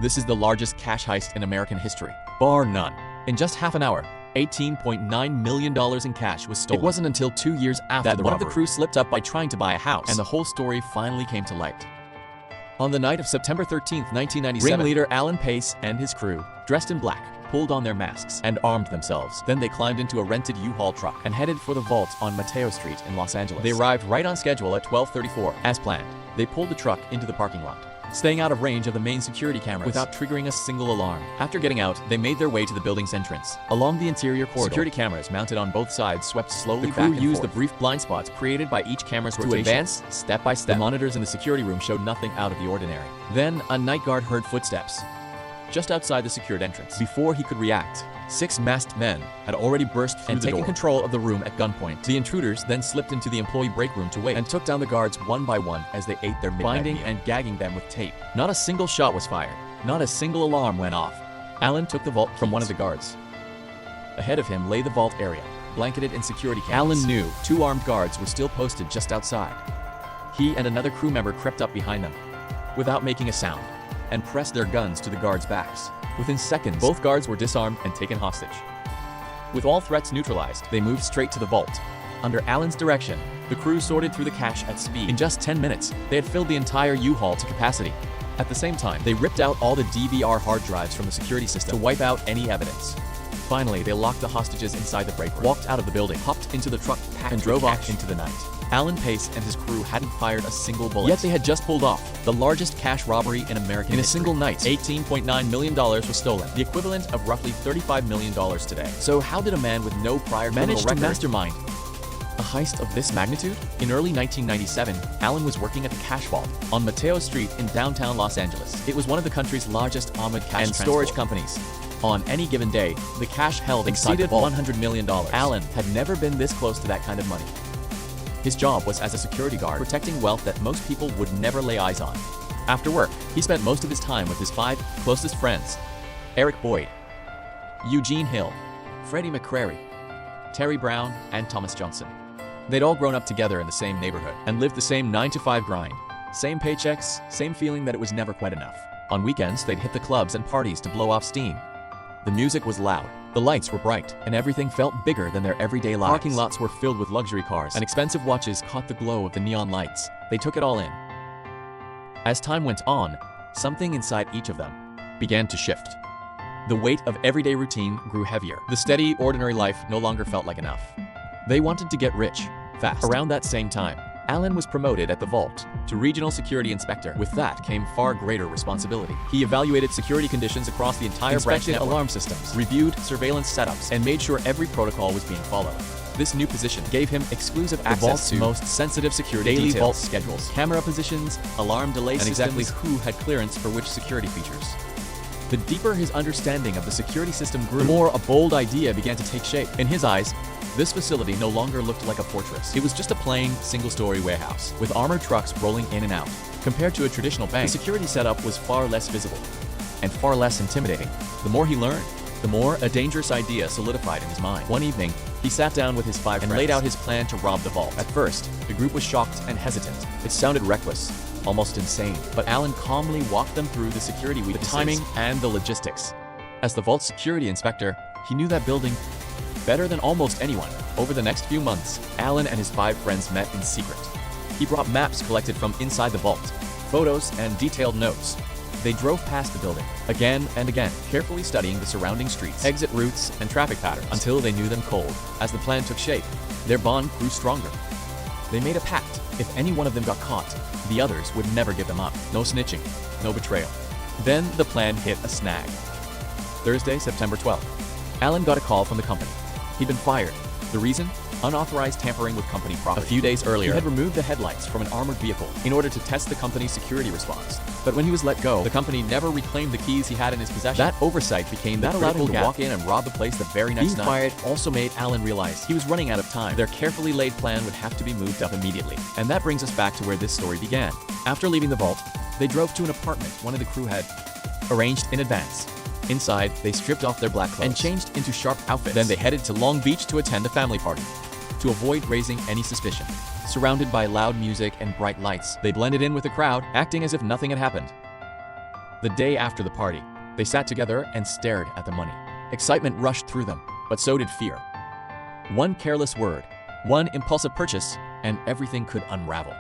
This is the largest cash heist in American history, bar none. In just half an hour, $18.9 million in cash was stolen. It wasn't until 2 years after that one of the crew slipped up by trying to buy a house, and the whole story finally came to light. On the night of September 13, 1997, ringleader Alan Pace and his crew, dressed in black, pulled on their masks and armed themselves. Then they climbed into a rented U-Haul truck and headed for the vault on Mateo Street in Los Angeles. They arrived right on schedule at 12:34, as planned. They pulled the truck into the parking lot, staying out of range of the main security cameras without triggering a single alarm. After getting out, they made their way to the building's entrance. Along the interior corridor, security cameras mounted on both sides swept slowly back and forth. The crew used the brief blind spots created by each camera's rotation to advance step by step. The monitors in the security room showed nothing out of the ordinary. Then, a night guard heard footsteps just outside the secured entrance. Before he could react, 6 masked men had already burst through the door and taken control of the room at gunpoint. The intruders then slipped into the employee break room to wait and took down the guards one by one as they ate their midnight binding meal and gagging them with tape. Not a single shot was fired. Not a single alarm went off. Alan took the vault from one of the guards. Ahead of him lay the vault area, blanketed in security cameras. Alan knew 2 armed guards were still posted just outside. He and another crew member crept up behind them, without making a sound, and pressed their guns to the guards' backs. Within seconds, both guards were disarmed and taken hostage. With all threats neutralized, they moved straight to the vault. Under Alan's direction, the crew sorted through the cash at speed. In just 10 minutes, they had filled the entire U-Haul to capacity. At the same time, they ripped out all the DVR hard drives from the security system to wipe out any evidence. Finally, they locked the hostages inside the break room, walked out of the building, hopped into the truck, and drove off into the night. Alan Pace and his crew hadn't fired a single bullet. Yet they had just pulled off the largest cash robbery in American history. In a single night, $18.9 million was stolen, the equivalent of roughly $35 million today. So how did a man with no prior criminal record manage to mastermind a heist of this magnitude? In early 1997, Alan was working at the cash vault on Mateo Street in downtown Los Angeles. It was one of the country's largest armored cash and storage companies. On any given day, the cash held exceeded $100 million. Alan had never been this close to that kind of money. His job was as a security guard, protecting wealth that most people would never lay eyes on. After work, he spent most of his time with his 5 closest friends: Eric Boyd, Eugene Hill, Freddie McCrary, Terry Brown, and Thomas Johnson. They'd all grown up together in the same neighborhood and lived the same 9-to-5 grind. Same paychecks, same feeling that it was never quite enough. On weekends, they'd hit the clubs and parties to blow off steam. The music was loud, the lights were bright, and everything felt bigger than their everyday lives. Parking lots were filled with luxury cars, and expensive watches caught the glow of the neon lights. They took it all in. As time went on, something inside each of them began to shift. The weight of everyday routine grew heavier. The steady, ordinary life no longer felt like enough. They wanted to get rich, fast. Around that same time, Alan was promoted at the vault to regional security inspector. With that came far greater responsibility. He evaluated security conditions across the entire branch network, alarm systems, reviewed surveillance setups, and made sure every protocol was being followed. This new position gave him exclusive access to most sensitive security daily details, vault schedules, camera positions, alarm delay systems, and exactly who had clearance for which security features. The deeper his understanding of the security system grew, the more a bold idea began to take shape. In his eyes, this facility no longer looked like a fortress. It was just a plain, single-story warehouse, with armored trucks rolling in and out. Compared to a traditional bank, the security setup was far less visible and far less intimidating. The more he learned, the more a dangerous idea solidified in his mind. One evening, he sat down with his 5 friends and laid out his plan to rob the vault. At first, the group was shocked and hesitant. It sounded reckless, almost insane, but Alan calmly walked them through the security weaknesses, the timing, and the logistics. As the vault security inspector, he knew that building better than almost anyone. Over the next few months, Alan and his 5 friends met in secret. He brought maps collected from inside the vault, photos, and detailed notes. They drove past the building, again and again, carefully studying the surrounding streets, exit routes, and traffic patterns, until they knew them cold. As the plan took shape, their bond grew stronger. They made a pact: if any one of them got caught, the others would never give them up. No snitching, no betrayal. Then the plan hit a snag. Thursday, September 12th. Alan got a call from the company. He'd been fired. The reason? Unauthorized tampering with company property. A few days earlier, he had removed the headlights from an armored vehicle in order to test the company's security response. But when he was let go, the company never reclaimed the keys he had in his possession. That oversight became the critical gap. Walk in and rob the place the very next night. Being fired also made Alan realize he was running out of time. Their carefully laid plan would have to be moved up immediately. And that brings us back to where this story began. After leaving the vault, they drove to an apartment one of the crew had arranged in advance. Inside, they stripped off their black clothes and changed into sharp outfits. Then they headed to Long Beach to attend a family party. To avoid raising any suspicion, surrounded by loud music and bright lights, they blended in with the crowd, acting as if nothing had happened. The day after the party, they sat together and stared at the money. Excitement rushed through them, but so did fear. One careless word, one impulsive purchase, and everything could unravel.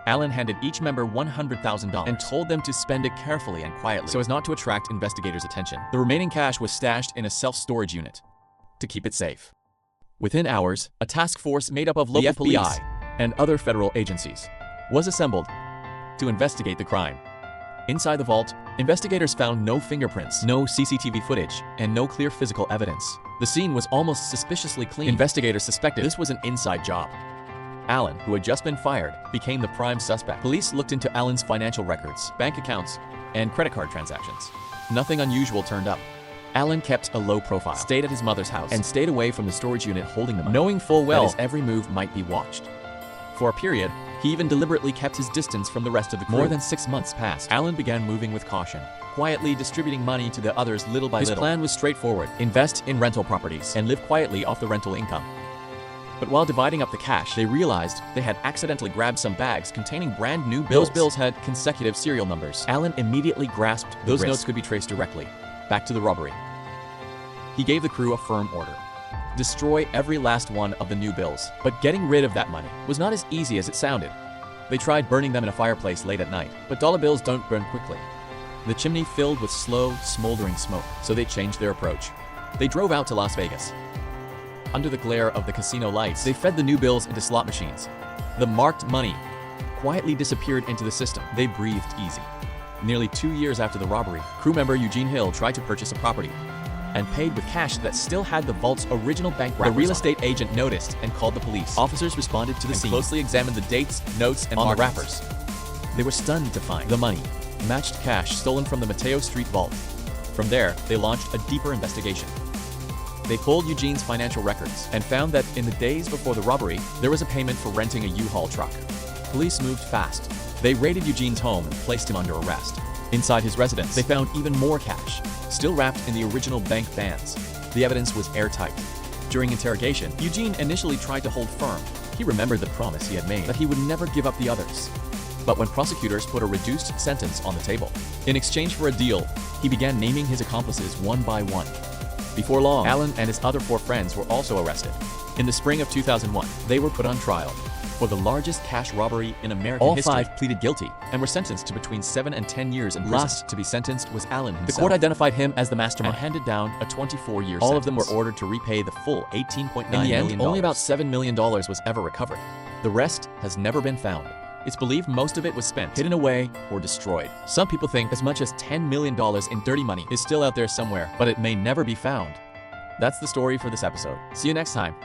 Alan handed each member $100,000 and told them to spend it carefully and quietly so as not to attract investigators' attention. The remaining cash was stashed in a self-storage unit to keep it safe. Within hours, a task force made up of local police and other federal agencies was assembled to investigate the crime. Inside the vault, investigators found no fingerprints, no CCTV footage, and no clear physical evidence. The scene was almost suspiciously clean. Investigators suspected this was an inside job. Alan, who had just been fired, became the prime suspect. Police looked into Alan's financial records, bank accounts, and credit card transactions. Nothing unusual turned up. Alan kept a low profile, stayed at his mother's house, and stayed away from the storage unit holding the money, knowing full well that his every move might be watched. For a period, he even deliberately kept his distance from the rest of the crew. More than 6 months passed. Alan began moving with caution, quietly distributing money to the others little by little. His plan was straightforward: invest in rental properties and live quietly off the rental income. But while dividing up the cash, they realized they had accidentally grabbed some bags containing brand new bills. Those bills had consecutive serial numbers. Alan immediately grasped those notes could be traced directly back to the robbery. He gave the crew a firm order: destroy every last one of the new bills. But getting rid of that money was not as easy as it sounded. They tried burning them in a fireplace late at night, but dollar bills don't burn quickly. The chimney filled with slow, smoldering smoke, so they changed their approach. They drove out to Las Vegas. Under the glare of the casino lights, they fed the new bills into slot machines. The marked money quietly disappeared into the system. They breathed easy. Nearly 2 years after the robbery, crew member Eugene Hill tried to purchase a property and paid with cash that still had the vault's original bank wrappers. The real estate agent noticed and called the police. Officers responded to the scene, closely examined the dates, notes, and on the wrappers. They were stunned to find the money matched cash stolen from the Mateo Street vault. From there, they launched a deeper investigation. They pulled Eugene's financial records and found that in the days before the robbery, there was a payment for renting a U-Haul truck. Police moved fast. They raided Eugene's home and placed him under arrest. Inside his residence, they found even more cash, still wrapped in the original bank bands. The evidence was airtight. During interrogation, Eugene initially tried to hold firm. He remembered the promise he had made that he would never give up the others. But when prosecutors put a reduced sentence on the table, in exchange for a deal, he began naming his accomplices one by one. Before long, Alan and his other 4 friends were also arrested. In the spring of 2001, they were put on trial for the largest cash robbery in American history. All 5 pleaded guilty and were sentenced to between 7 and 10 years in prison. Last to be sentenced was Alan himself. The court identified him as the mastermind and handed down a 24-year sentence. All of them were ordered to repay the full $18.9 million. In the end, only about $7 million was ever recovered. The rest has never been found. It's believed most of it was spent, hidden away, or destroyed. Some people think as much as $10 million in dirty money is still out there somewhere, but it may never be found. That's the story for this episode. See you next time.